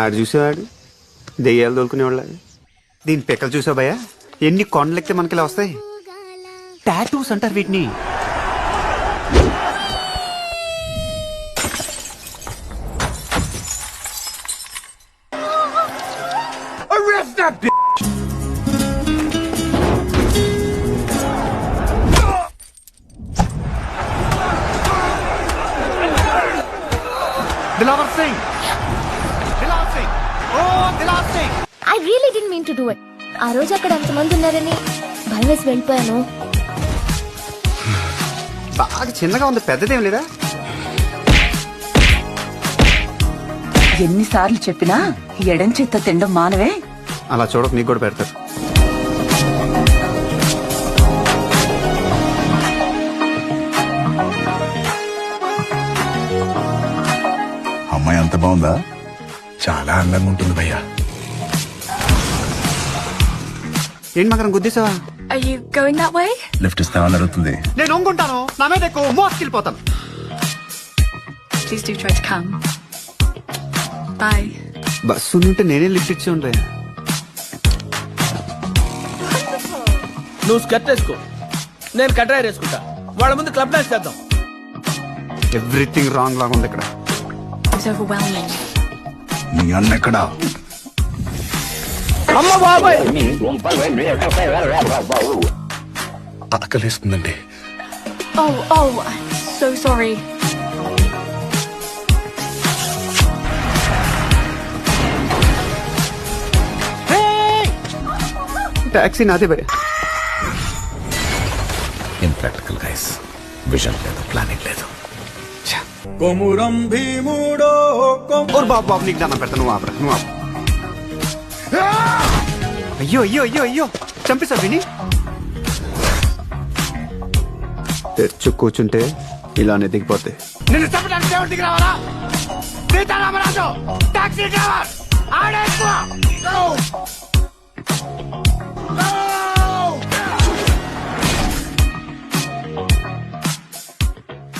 ఆడు చూసేవాడు దెయ్యాలు తోలుకునేవాళ్ళ. దీని పెక్కలు చూసావు భయ్యా, ఎన్ని కొండలెక్కితే మనకి ఇలా వస్తాయి. టాటూస్ అంటారు వీటిని. Arrest that bitch! Dilawar Singh! Dilawar Singh! Oh, Dilawar Singh! I really didn't mean to do it. ఆ రోజు అక్కడ అంతమంది ఉన్నారని భయం వేసి వెళ్ళిపోయాను. బాగా చిన్నగా ఉంది, పెద్దదేం లేదా? ఎన్నిసార్లు చెప్పినా ఎడం చేత్తో తినడం మానవే. అలా చూడక నీకు కూడా పెడతారు. అమ్మాయి అంత బాగుందా? చాలా అందంగా ఉంటుంది భయ్యా. ఏంటి మకరం గుద్దేసావా? Are you going that way? Lift ఇస్తామని అడుగుతుంది. నేను ఒంగుంటాను, నా మీద ఎక్కువ మోసుకెళ్ళిపోతాను. Please do try to come. Bye. Bus ఉంటే నేనే లిఫ్ట్ ఇచ్చి ఉండే. నువ్వు స్కర్ట్ వేసుకో, నేను కట్రాయర్ వేసుకుంటా. వాళ్ళ ముందు క్లబ్ డాన్స్ చేద్దాం. ఎవ్రీథింగ్ రాంగ్ లాగా ఉంది ఇక్కడ. It's overwhelming. నీ అన్న ఎక్కడా? అమ్మ బాబాయ్, ఆకలేస్తుందండి. Oh, I'm so sorry. Taxi నాదే భయ్యా. ఇంప్రాక్టికల్ గైస్, విజన్ లేదు, ప్లానింగ్ లేదు. ఓర్ బాబు బాబు, నీకు దాన్ని పెడతా. నువ్వు ఆపరా, నువ్వు ఆపు. అయ్యో అయ్యో అయ్యో అయ్యో, చంపేశా విని. తెచ్చు కూర్చుంటే ఇలానే దిగిపోతే. నిన్ను చంపడానికి దేవుడు దిగి రావాలా? సీతారామరాజు టాక్సీ డ్రైవర్ ఆడే ఎక్కువ.